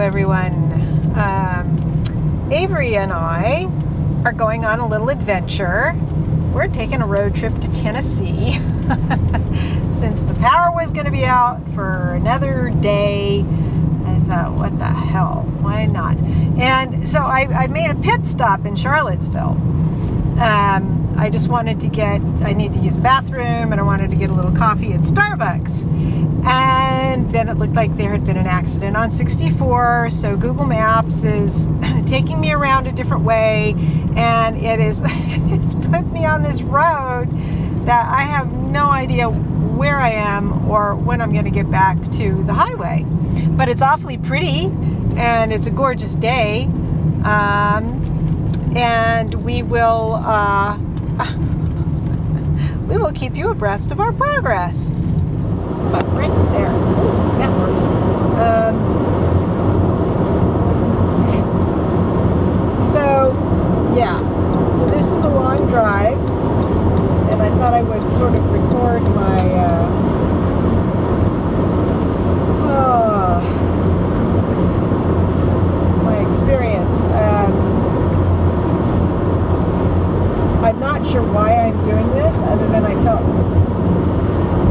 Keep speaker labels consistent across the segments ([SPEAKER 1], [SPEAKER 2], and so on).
[SPEAKER 1] everyone. Avery and I are going on a little adventure. We're taking a road trip to Tennessee since the power was going to be out for another day. I thought, what the hell? Why not? And so I made a pit stop in Charlottesville. I just wanted to I need to use the bathroom, and I wanted to get a little coffee at Starbucks. And then it looked like there had been an accident on 64, so Google Maps is taking me around a different way, and it's put me on this road that I have no idea where I am or when I'm going to get back to the highway. But it's awfully pretty, and it's a gorgeous day, and we will keep you abreast of our progress. But right there, that works. So this is a long drive, and I thought I would sort of record my experience. I'm not sure why I'm doing this, other than I felt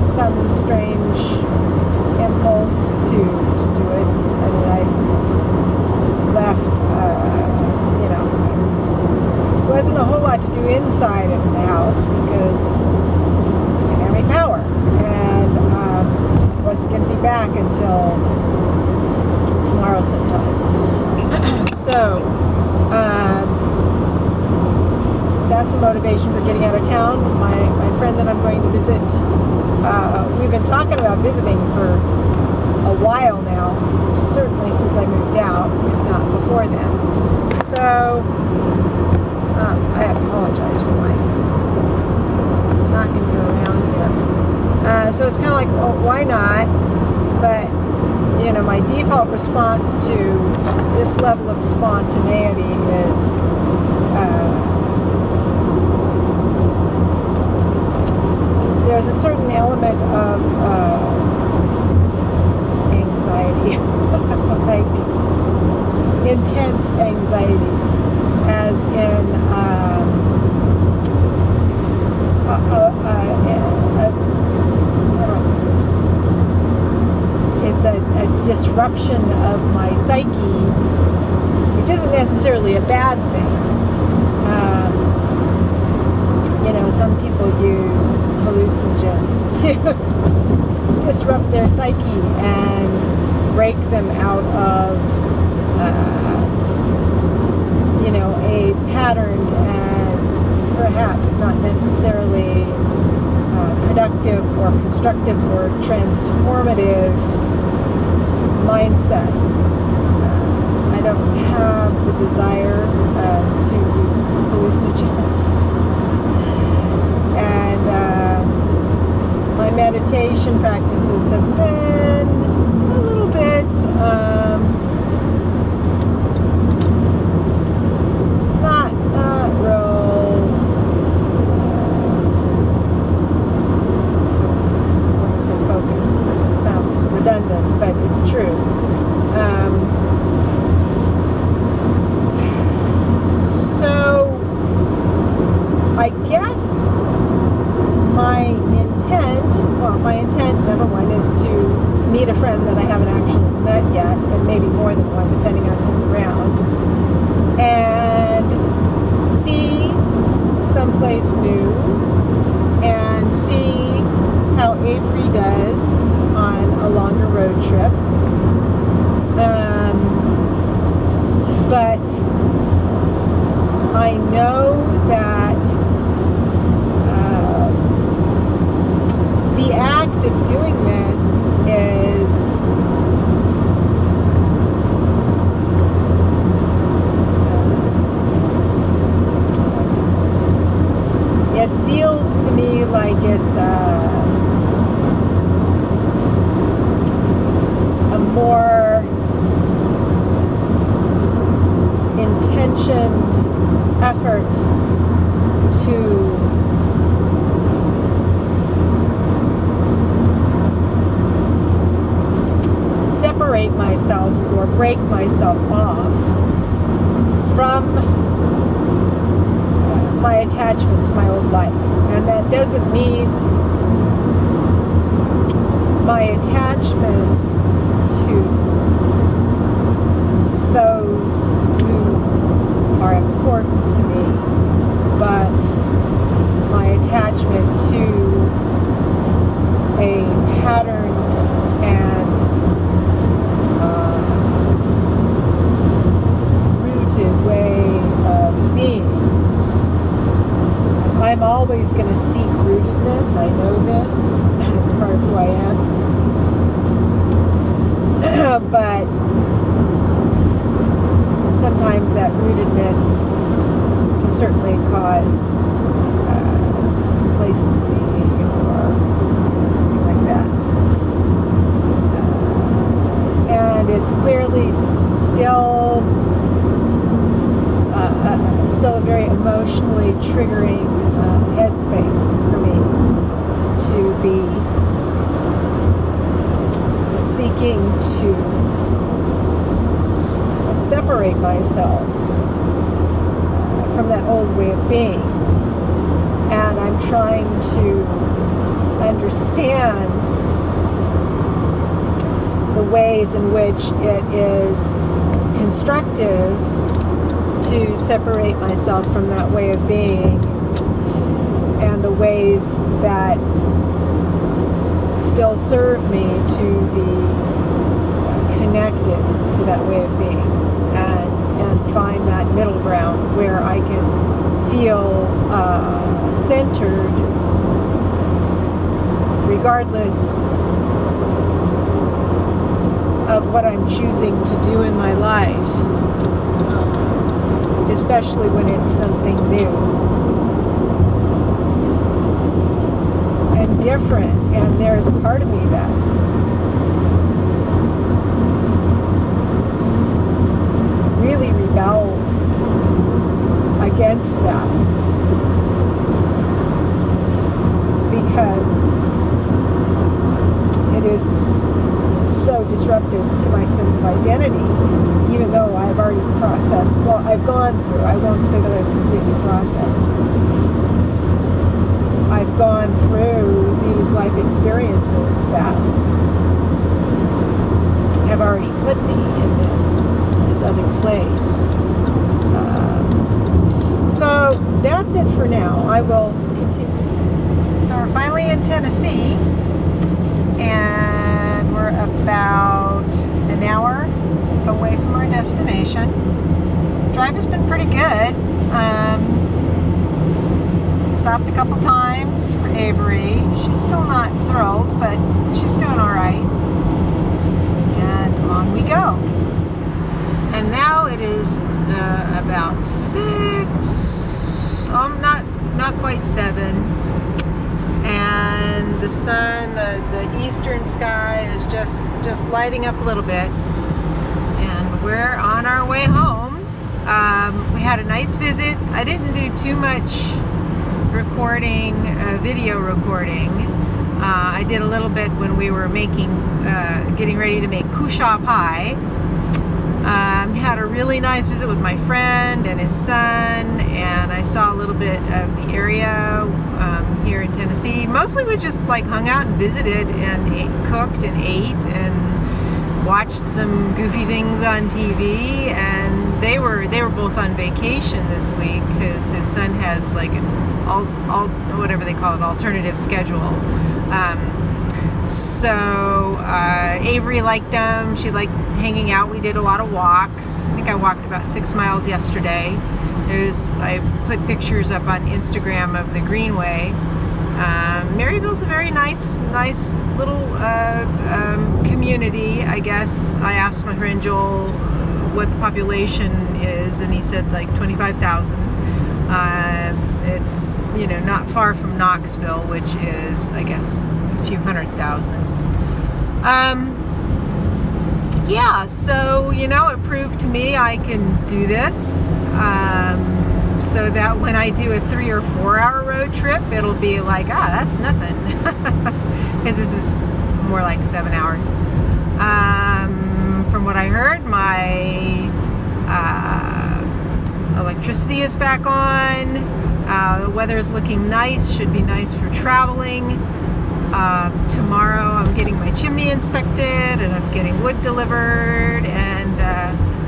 [SPEAKER 1] some strange impulse to do it. I mean, I left, there wasn't a whole lot to do inside of the house because I didn't have any power, and I wasn't going to be back until tomorrow sometime. So that's a motivation for getting out of town. My friend that I'm going to visit, we've been talking about visiting for a while now, certainly since I moved out, if not before then. So I apologize for my knocking you around here. So it's kind of like, well, why not? But my default response to this level of spontaneity is there's a certain element of anxiety, like intense anxiety, as in how do I put this? It's a disruption of my psyche, which isn't necessarily a bad thing. Some people use hallucinogens to disrupt their psyche and break them out of, a patterned and perhaps not necessarily productive or constructive or transformative mindset. I don't have the desire to use hallucinogens. And my meditation practices have been a little bit not real, I want to say focused, but that sounds redundant, but it's true. So I guess my intent, number one, is to meet a friend that I haven't actually met yet, and maybe more than one, depending on who's around, and see someplace new, and see how Avery does on a longer road trip. But I know that the act of doing this is it feels to me like it's a more intentioned effort to separate separate myself or break myself off from my attachment to my old life. And that doesn't mean my attachment to those who are important to me, but my attachment to a patterned and rooted way of being. I'm always going to seek rootedness. I know this. It's part of who I am. But sometimes that rootedness can certainly cause complacency or something like that. And it's clearly still a very emotionally triggering headspace for me to be seeking to separate myself from that old way of being. And I'm trying to understand the ways in which it is constructive to separate myself from that way of being, and the ways that still serve me to be connected to that way of being, and find that middle ground where I can feel centered regardless of what I'm choosing to do in my life, especially when it's something new and different. And there's a part of me that really rebels against that, because it is so disruptive to my sense of identity, even though I've already processed, well, I've gone through, I won't say that I've completely processed, I've gone through these life experiences that have already put me in this other place. So that's it for now. I will continue. So we're finally in Tennessee, and we're about an hour away from our destination. The drive has been pretty good. Stopped a couple times for Avery. She's still not thrilled, but she's doing all right. And on we go. And now it is about 6, not quite 7. And the sun, the eastern sky is just lighting up a little bit. And we're on our way home. We had a nice visit. I didn't do too much recording, video recording. I did a little bit when we were getting ready to make kusha pie. Had a really nice visit with my friend and his son, and I saw a little bit of the area here in Tennessee. Mostly we just hung out and visited and cooked and ate and watched some goofy things on TV. And they were both on vacation this week because his son has an whatever they call it, alternative schedule. So Avery liked them. She liked hanging out. We did a lot of walks. I think I walked about 6 miles yesterday. I put pictures up on Instagram of the Greenway. Maryville's a very nice little community, I guess. I asked my friend Joel what the population is, and he said 25,000. It's not far from Knoxville, which is, I guess, a few 100,000. Yeah, so it proved to me I can do this, so that when I do a 3 or 4 hour road trip, it'll be that's nothing, because this is more like 7 hours. My electricity is back on. The weather is looking nice, should be nice for traveling. Tomorrow I'm getting my chimney inspected and I'm getting wood delivered, and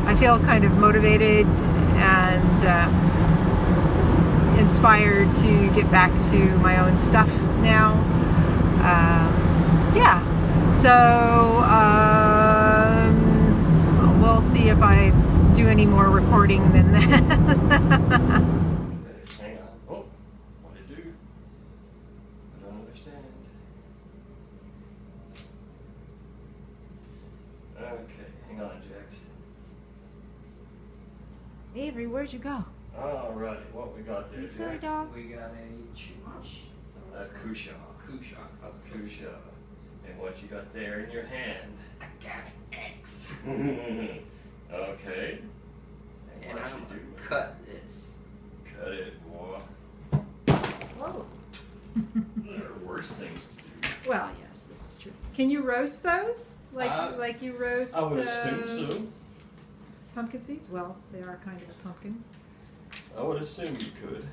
[SPEAKER 1] I feel kind of motivated and inspired to get back to my own stuff now. Yeah, so we'll see if I do any more recording than that.
[SPEAKER 2] Hang on. Oh, what did it do? I don't understand. Okay, hang on, Jax.
[SPEAKER 1] Avery, where'd you go?
[SPEAKER 2] Alrighty, what we got there,
[SPEAKER 1] You silly
[SPEAKER 2] Jax?
[SPEAKER 1] dog.
[SPEAKER 3] We got a chumash.
[SPEAKER 2] A kusha.
[SPEAKER 3] Kusha. How's it going?
[SPEAKER 2] Kusha. And what you got there in your hand?
[SPEAKER 3] I got an X.
[SPEAKER 2] Okay.
[SPEAKER 3] And
[SPEAKER 2] what
[SPEAKER 3] I'm
[SPEAKER 2] you
[SPEAKER 3] gonna
[SPEAKER 2] do?
[SPEAKER 3] cut this.
[SPEAKER 2] Cut it, boy.
[SPEAKER 1] Whoa.
[SPEAKER 2] There are worse things to do.
[SPEAKER 1] Well, yes, this is true. Can you roast those? Like you roast
[SPEAKER 2] I would assume so.
[SPEAKER 1] pumpkin seeds? Well, they are kind of a pumpkin.
[SPEAKER 2] I would assume you could.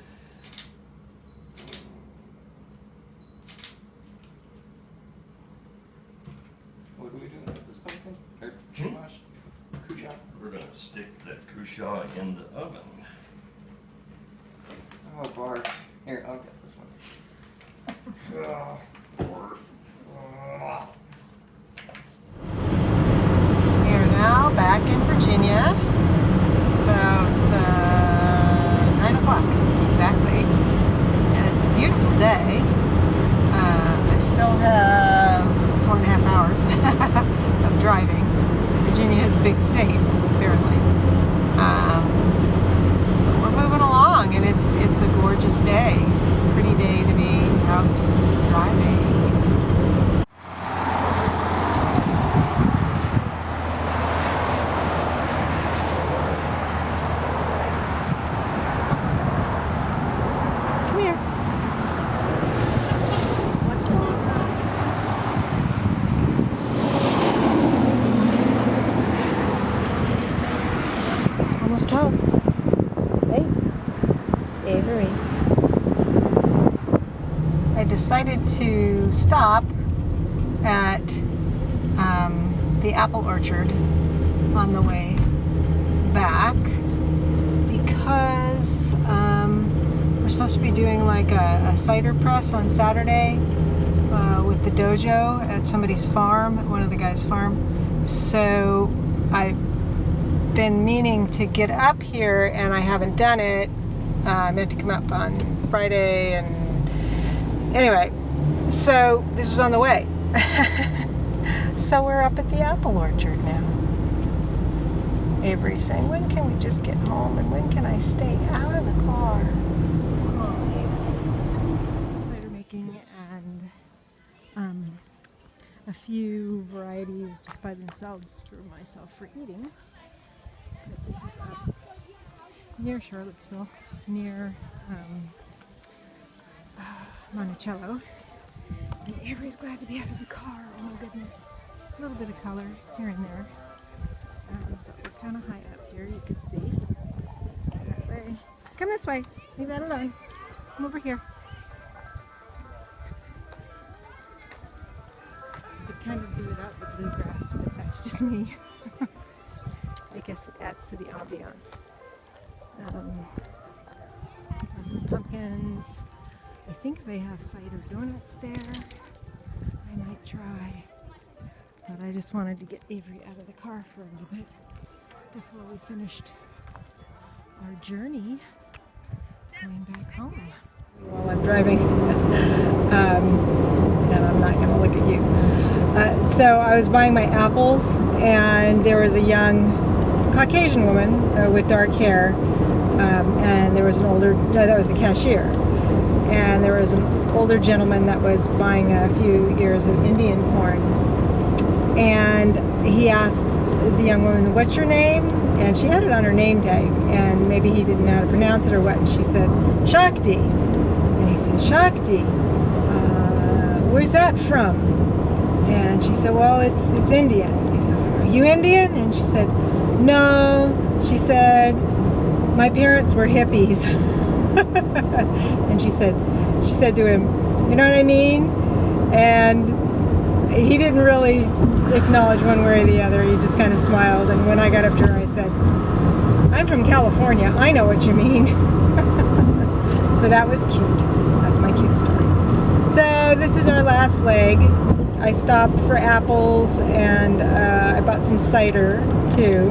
[SPEAKER 3] What are we doing with this pumpkin? Or chumash? Kusha?
[SPEAKER 2] We're gonna stick that kusha in the oven.
[SPEAKER 3] Oh, barf. Here, I'll get this one. Oh, barf. Oh.
[SPEAKER 1] We are now back in Virginia. It's about 9 o'clock exactly, and it's a beautiful day. I still have 4.5 hours of driving. Virginia is a big state, apparently. But we're moving along, and it's a gorgeous day. It's a pretty day to be out driving. Almost home. Hey, Avery. I decided to stop at the apple orchard on the way back because we're supposed to be doing like a cider press on Saturday with the dojo at somebody's farm, one of the guys' farm. So I've been meaning to get up here and I haven't done it. I meant to come up on Friday, and anyway, so this was on the way. So we're up at the apple orchard now. Avery's saying, when can we just get home and when can I stay out of the car? Cider making and a few varieties just by themselves for myself for eating. But this is up near Charlottesville, near Monticello. And Avery's glad to be out of the car. Oh my goodness. A little bit of color here and there. But we're kind of high up here, you can see. That way. Come this way. Leave that alone. Come over here. I could kind of do without the bluegrass, but that's just me. I guess it adds to the ambiance. Lots of pumpkins. I think they have cider donuts there. I might try. But I just wanted to get Avery out of the car for a little bit before we finished our journey going back home. While I'm driving, and I'm not going to look at you. So I was buying my apples, and there was a young Caucasian woman with dark hair, and there was an older, no, that was a cashier, and there was an older gentleman that was buying a few ears of Indian corn, and he asked the young woman, "What's your name?" And she had it on her name tag, and maybe he didn't know how to pronounce it or what, and she said, "Shakti." And he said, "Shakti, where's that from?" And she said, "Well, it's Indian." He said, "Are you Indian?" And she said, No, she said, my parents were hippies. And she said to him, you know what I mean? And he didn't really acknowledge one way or the other. He just kind of smiled. And when I got up to her, I said, I'm from California. I know what you mean. So that was cute. That's my cute story. So this is our last leg. I stopped for apples, and I bought some cider too.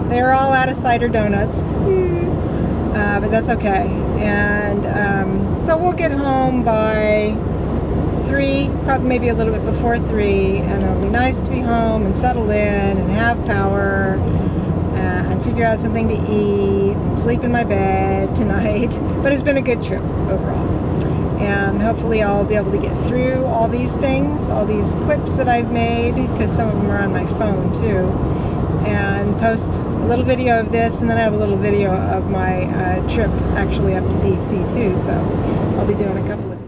[SPEAKER 1] They were all out of cider donuts, but that's okay. And so we'll get home by 3, probably maybe a little bit before 3, and it'll be nice to be home and settle in and have power and figure out something to eat and sleep in my bed tonight. But it's been a good trip overall. And hopefully I'll be able to get through all these things, all these clips that I've made, because some of them are on my phone too, and post a little video of this, and then I have a little video of my trip actually up to DC too, so I'll be doing a couple of